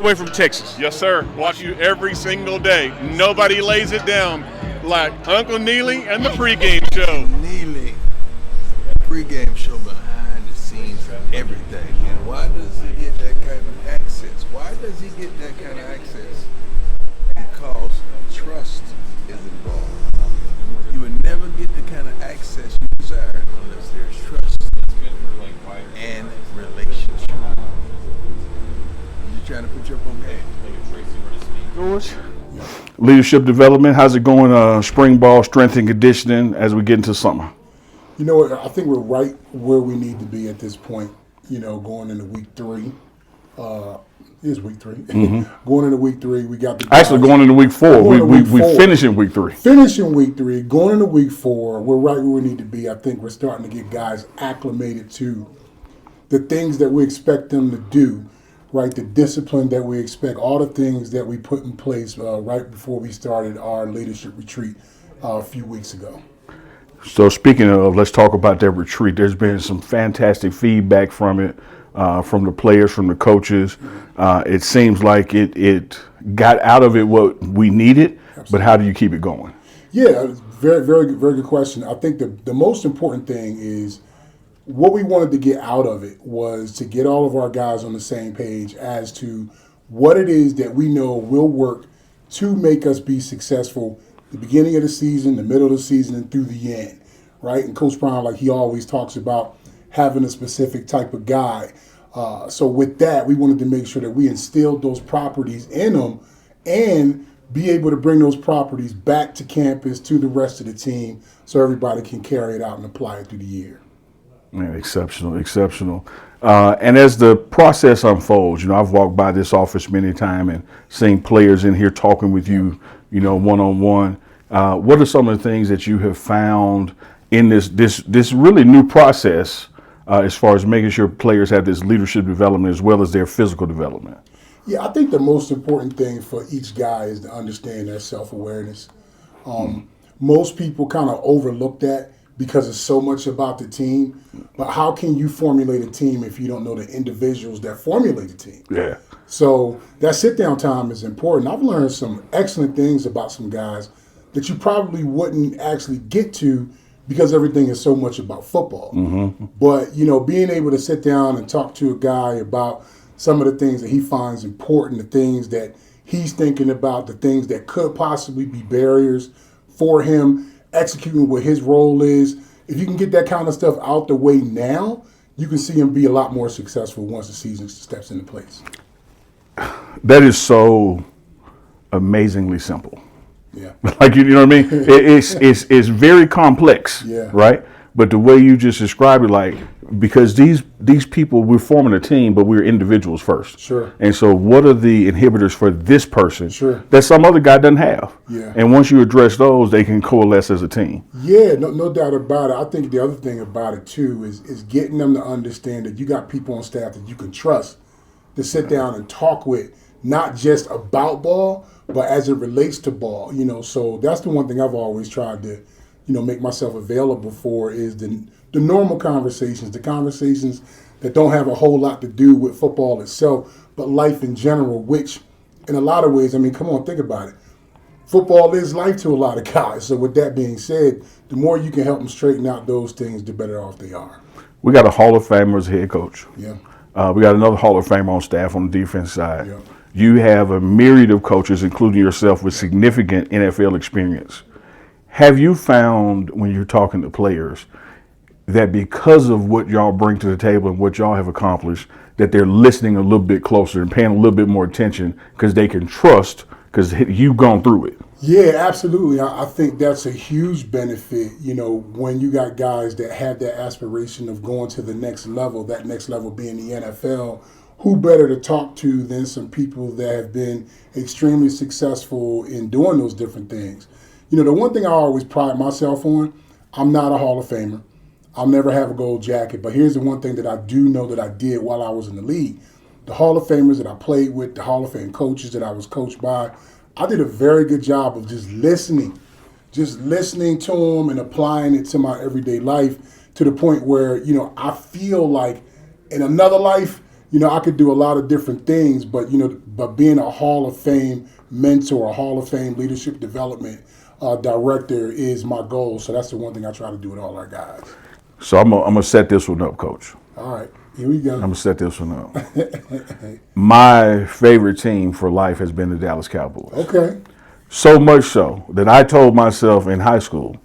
Away from Texas. Yes, sir. Watch you every single day. Nobody lays it down like Uncle Neely and the pregame show. Neely, pregame show behind the scenes of everything. And why does he get that kind of access? Why does he get that kind of access? Because trust is involved. You would never get the kind of access you desire unless there's trust and relationship. You trying to put your up on game. George? Leadership development, how's it going? Spring ball, strength and conditioning as we get into summer? You know what? I think we're right where we need to be at this point. Going into week 3. It is week 3. Mm-hmm. Going into week 3, we got the guys. Actually, going into week 4. We finish in week 3. Finishing week 3, going into week 4, we're right where we need to be. I think we're starting to get guys acclimated to the things that we expect them to do, right? The discipline that we expect, all the things that we put in place right before we started our leadership retreat a few weeks ago. So speaking of, let's talk about that retreat. There's been some fantastic feedback from it, from the players, from the coaches. It seems like it got out of it what we needed, Absolutely. But how do you keep it going? Yeah, very, very, very good question. I think the most important thing is what we wanted to get out of it was to get all of our guys on the same page as to what it is that we know will work to make us be successful the beginning of the season, the middle of the season, and through the end, right? And Coach Brown, like he always talks about having a specific type of guy. So with that, we wanted to make sure that we instilled those properties in them and be able to bring those properties back to campus, to the rest of the team, so everybody can carry it out and apply it through the year. Man, exceptional. And as the process unfolds, I've walked by this office many times and seen players in here talking with you, one-on-one. What are some of the things that you have found in this really new process as far as making sure players have this leadership development as well as their physical development? Yeah, I think the most important thing for each guy is to understand their self-awareness. Most people kind of overlook that because it's so much about the team. But how can you formulate a team if you don't know the individuals that formulate the team? Yeah. So that sit-down time is important. I've learned some excellent things about some guys that you probably wouldn't actually get to because everything is so much about football. Mm-hmm. But, being able to sit down and talk to a guy about some of the things that he finds important, the things that he's thinking about, the things that could possibly be barriers for him, executing what his role is. If you can get that kind of stuff out the way now, you can see him be a lot more successful once the season steps into place. That is so amazingly simple. Yeah. Like, you know what I mean? It's very complex, yeah. Right? But the way you just described it, because these people, we're forming a team, but we're individuals first. Sure. And so what are the inhibitors for this person Sure. that some other guy doesn't have? Yeah. And once you address those, they can coalesce as a team. Yeah, no doubt about it. I think the other thing about it, too, is getting them to understand that you got people on staff that you can trust to sit down and talk with, not just about ball, but as it relates to ball. So that's the one thing I've always tried to make myself available for is the normal conversations, the conversations that don't have a whole lot to do with football itself, but life in general, which in a lot of ways, come on, think about it. Football is life to a lot of guys. So with that being said, the more you can help them straighten out those things, the better off they are. We got a Hall of Famer as head coach. Yeah. We got another Hall of Famer on staff on the defense side. Yeah. You have a myriad of coaches, including yourself, with significant NFL experience. Have you found when you're talking to players that because of what y'all bring to the table and what y'all have accomplished, that they're listening a little bit closer and paying a little bit more attention because they can trust because you've gone through it? Yeah, absolutely. I think that's a huge benefit, when you got guys that have that aspiration of going to the next level, that next level being the NFL. Who better to talk to than some people that have been extremely successful in doing those different things? The one thing I always pride myself on, I'm not a Hall of Famer. I'll never have a gold jacket. But here's the one thing that I do know that I did while I was in the league. The Hall of Famers that I played with, the Hall of Fame coaches that I was coached by, I did a very good job of just listening to them and applying it to my everyday life to the point where, I feel like in another life, I could do a lot of different things, but but being a Hall of Fame mentor, a Hall of Fame leadership development director is my goal. So that's the one thing I try to do with all our guys. So I'm gonna set this one up, Coach. All right, here we go. I'm gonna set this one up. My favorite team for life has been the Dallas Cowboys. Okay. So much so that I told myself in high school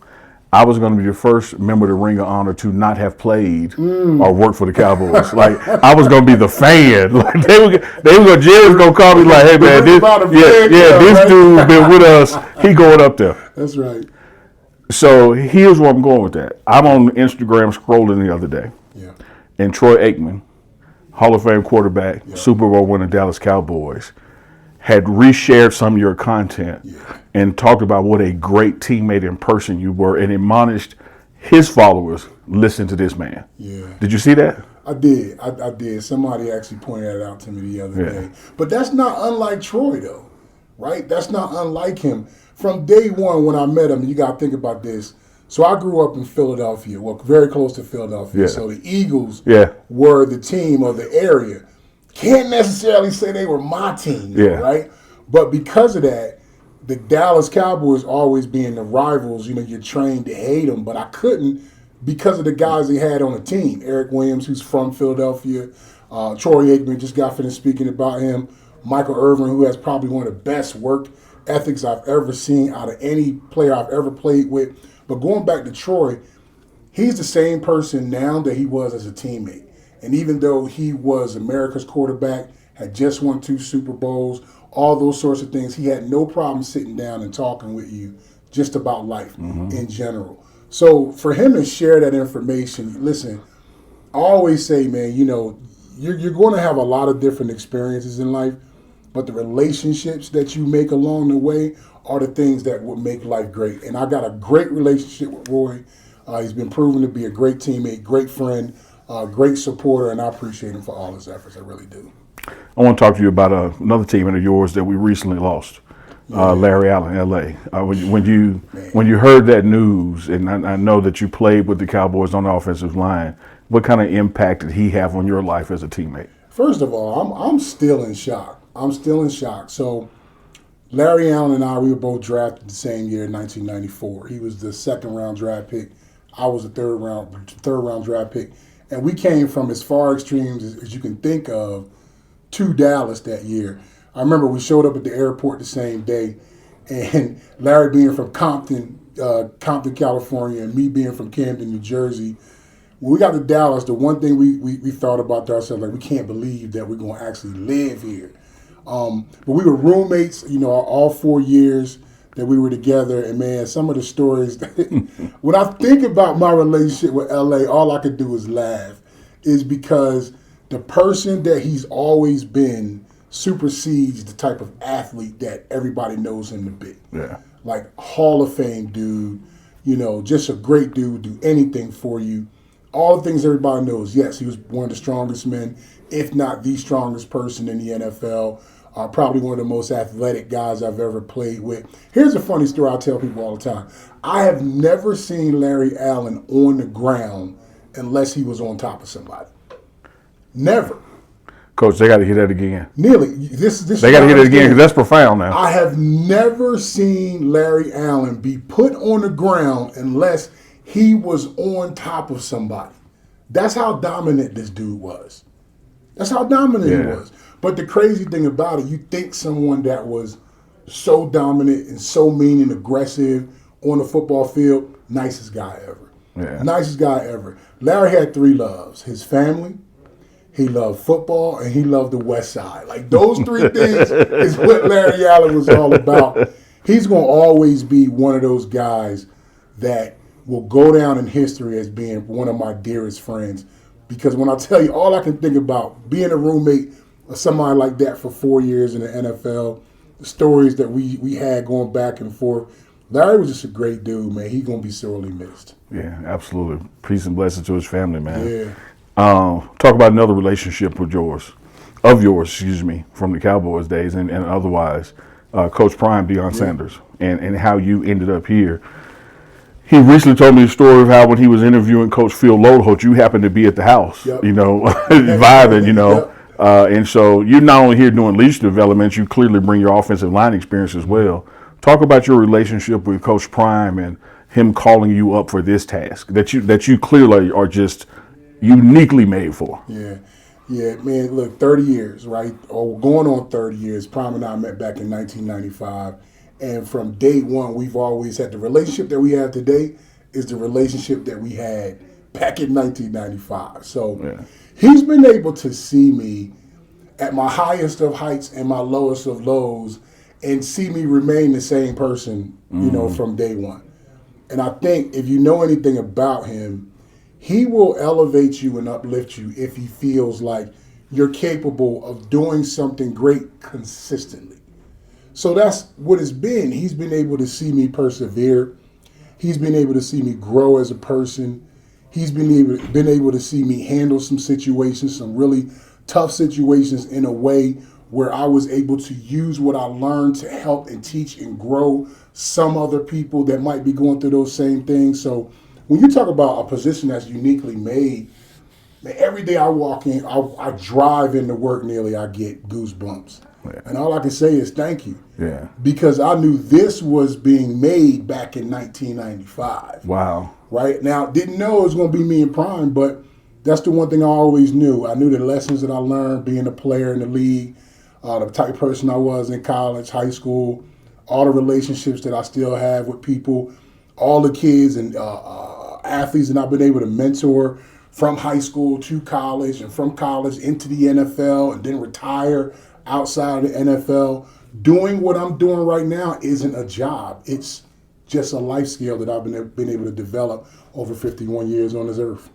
I was going to be the first member of the Ring of Honor to not have played or worked for the Cowboys. Like I was going to be the fan. Like Jerry was going to call me like, "Hey man, this dude's been with us. He going up there." That's right. So here's where I'm going with that. I'm on Instagram scrolling the other day, and Troy Aikman, Hall of Fame quarterback, Super Bowl winner Dallas Cowboys, had reshared some of your content and talked about what a great teammate and person you were and admonished his followers, listen to this man. Yeah. Did you see that? I did. I did. Somebody actually pointed that out to me the other day. But that's not unlike Troy, though, right? That's not unlike him. From day one when I met him, you got to think about this. So I grew up in Philadelphia, well, very close to Philadelphia. Yeah. So the Eagles were the team of the area. Can't necessarily say they were my team, right? But because of that, the Dallas Cowboys always being the rivals, you're trained to hate them. But I couldn't because of the guys they had on the team. Eric Williams, who's from Philadelphia. Troy Aikman, just got finished speaking about him. Michael Irvin, who has probably one of the best work ethics I've ever seen out of any player I've ever played with. But going back to Troy, he's the same person now that he was as a teammate. And even though he was America's quarterback, had just won 2 Super Bowls, all those sorts of things, he had no problem sitting down and talking with you just about life in general. So for him to share that information, listen, I always say, man, you're going to have a lot of different experiences in life, but the relationships that you make along the way are the things that will make life great. And I got a great relationship with Roy. He's been proven to be a great teammate, great friend, great supporter, and I appreciate him for all his efforts. I really do. I want to talk to you about another teammate of yours that we recently lost, Larry Allen, L.A. When you heard that news, and I know that you played with the Cowboys on the offensive line, what kind of impact did he have on your life as a teammate? First of all, I'm still in shock. So Larry Allen and I, we were both drafted the same year in 1994. He was the 2nd round draft pick. I was the third round draft pick. And we came from as far extremes as you can think of to Dallas that year. I remember we showed up at the airport the same day, and Larry being from Compton, California, and me being from Camden, New Jersey. When we got to Dallas, the one thing we thought about ourselves, like, we can't believe that we're going to actually live here. But we were roommates, all 4 years that we were together. And, man, some of the stories, when I think about my relationship with L.A., all I could do is laugh, is because the person that he's always been supersedes the type of athlete that everybody knows him to be. Yeah. Like, Hall of Fame dude, just a great dude, do anything for you. All the things everybody knows. Yes, he was one of the strongest men, if not the strongest person in the NFL. Probably one of the most athletic guys I've ever played with. Here's a funny story I tell people all the time. I have never seen Larry Allen on the ground unless he was on top of somebody. Never. Coach, they got to hear that again. Nearly. They got to hear that again because that's profound now. I have never seen Larry Allen be put on the ground unless he was on top of somebody. That's how dominant this dude was. That's how dominant he was. But the crazy thing about it, you think someone that was so dominant and so mean and aggressive on the football field, nicest guy ever. Yeah. Nicest guy ever. Larry had 3 loves. His family, he loved football, and he loved the West Side. Like, those 3 things is what Larry Allen was all about. He's going to always be one of those guys that will go down in history as being one of my dearest friends. Because when I tell you, all I can think about being a roommate of somebody like that for 4 years in the NFL, the stories that we had going back and forth, Larry was just a great dude, man. He's going to be sorely missed. Yeah, absolutely. Peace and blessings to his family, man. Yeah. Talk about another relationship of yours, from the Cowboys days and otherwise. Coach Prime, Deion Sanders, and how you ended up here. He recently told me the story of how when he was interviewing Coach Phil Lodeholt, you happened to be at the house, vibing, And so you're not only here doing leadership development, you clearly bring your offensive line experience as well. Talk about your relationship with Coach Prime and him calling you up for this task that you clearly are just uniquely made for. Yeah. Yeah, man, look, 30 years, right? Or going on 30 years. Prime and I met back in 1995. And from day one, we've always had the relationship that we have today is the relationship that we had back in 1995. So he's been able to see me at my highest of heights and my lowest of lows and see me remain the same person, you know, from day one. And I think if you know anything about him, he will elevate you and uplift you if he feels like you're capable of doing something great consistently. So that's what it's been. He's been able to see me persevere. He's been able to see me grow as a person. He's been able to see me handle some situations, some really tough situations in a way where I was able to use what I learned to help and teach and grow some other people that might be going through those same things. So when you talk about a position that's uniquely made, every day I walk in, I drive into work nearly, I get goosebumps. Yeah. And all I can say is thank you. Yeah. Because I knew this was being made back in 1995. Wow. Right? Now, didn't know it was going to be me and Prime, but that's the one thing I always knew. I knew the lessons that I learned being a player in the league, the type of person I was in college, high school, all the relationships that I still have with people, all the kids and athletes that I've been able to mentor from high school to college and from college into the NFL and then retire outside of the NFL. Doing what I'm doing right now isn't a job. It's just a life skill that I've been able to develop over 51 years on this earth.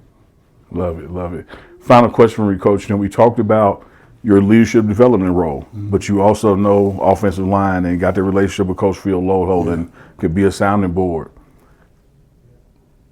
Love it, love it. Final question for you, Coach. We talked about your leadership development role, but you also know offensive line and got the relationship with Coach Phil Lodeholt and could be a sounding board.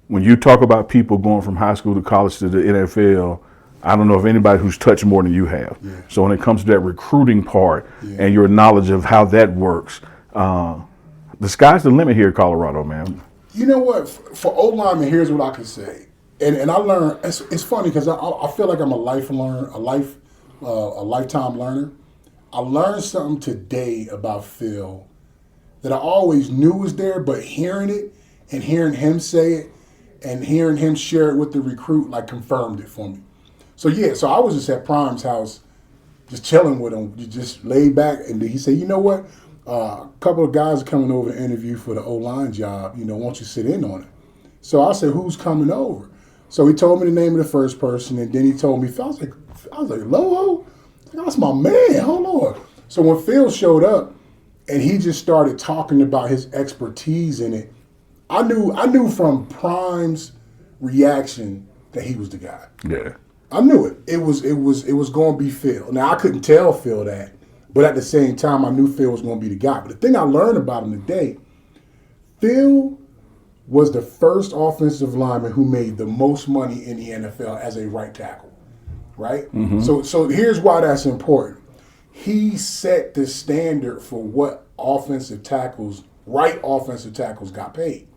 When you talk about people going from high school to college to the NFL, I don't know of anybody who's touched more than you have. Yeah. So when it comes to that recruiting part and your knowledge of how that works, the sky's the limit here in Colorado, man. You know what? For O-linemen, here's what I can say. And I learned, it's funny because I feel like I'm a lifetime learner. I learned something today about Phil that I always knew was there, but hearing it and hearing him say it and hearing him share it with the recruit like confirmed it for me. So I was just at Prime's house just chilling with him, just laid back, and he said, you know what? A couple of guys are coming over to interview for the O-line job. Why don't you sit in on it? So I said, who's coming over? So he told me the name of the first person, and then he told me, I was like, Loho? That's my man, hold on. So when Phil showed up and he just started talking about his expertise in it, I knew from Prime's reaction that he was the guy. Yeah. I knew it. It was going to be Phil. Now I couldn't tell Phil that, but at the same time I knew Phil was going to be the guy. But the thing I learned about him today, Phil was the first offensive lineman who made the most money in the NFL as a right tackle, right? Mm-hmm. So here's why that's important. He set the standard for what right offensive tackles got paid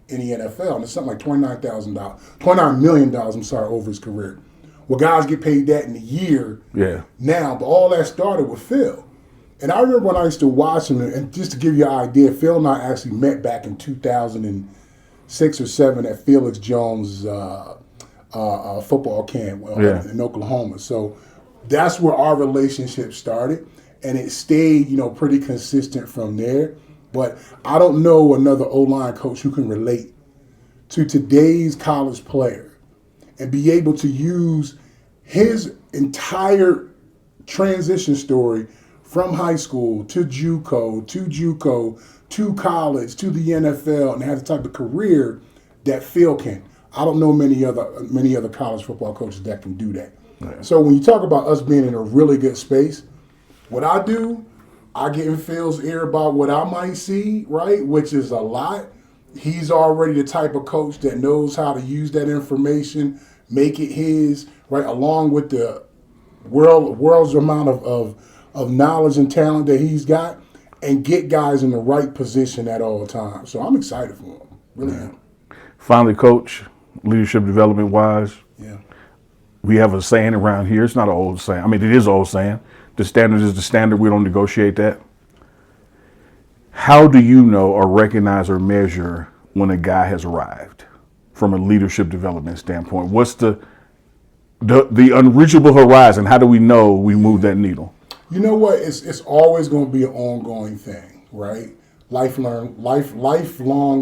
in the NFL. And it's something like $29 million, over his career. Well, guys get paid that in a year now, but all that started with Phil. And I remember when I used to watch him, and just to give you an idea, Phil and I actually met back in 2006 or 7 at Felix Jones' football camp in Oklahoma. So that's where our relationship started, and it stayed, pretty consistent from there. But I don't know another O-line coach who can relate to today's college player and be able to use his entire transition story from high school to JUCO, to college, to the NFL, and have the type of career that Phil can. I don't know many other college football coaches that can do that. Yeah. So when you talk about us being in a really good space, what I do, I get in Phil's ear about what I might see, right, which is a lot. He's already the type of coach that knows how to use that information, make it his, right, along with the world's amount of knowledge and talent that he's got, and get guys in the right position at all times. So I'm excited for him. Really am. Finally, Coach, leadership development wise, We have a saying around here. It's not an old saying. I mean, it is an old saying. The standard is the standard. We don't negotiate that. How do you know or recognize or measure when a guy has arrived from a leadership development standpoint? What's the unreachable horizon? How do we know we move that needle? You know what? It's always going to be an ongoing thing, right? Lifelong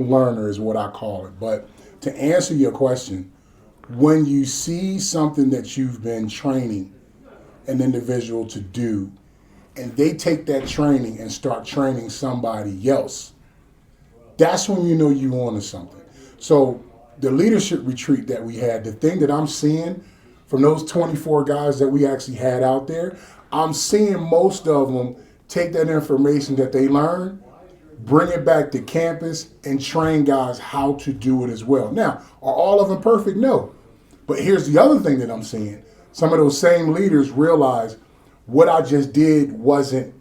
learner is what I call it. But to answer your question, when you see something that you've been training an individual to do, and they take that training and start training somebody else, that's when you know you onto something. So the leadership retreat that we had, the thing that I'm seeing from those 24 guys that we actually had out there, I'm seeing most of them take that information that they learned, bring it back to campus, and train guys how to do it as well. Now, are all of them perfect? No. But here's the other thing that I'm seeing. Some of those same leaders realize what I just did wasn't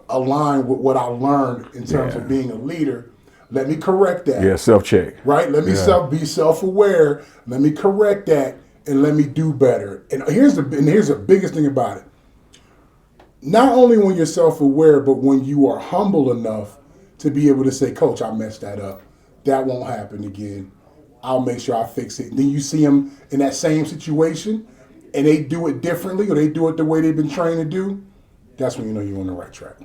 aligned with what I learned in terms of being a leader. Let me correct that. Yeah, self-check. Right? Let me be self-aware. Let me correct that, and let me do better. And here's the biggest thing about it. Not only when you're self-aware, but when you are humble enough to be able to say, Coach, I messed that up. That won't happen again. I'll make sure I fix it. And then you see them in that same situation, and they do it differently, or they do it the way they've been trained to do. That's when you know you're on the right track.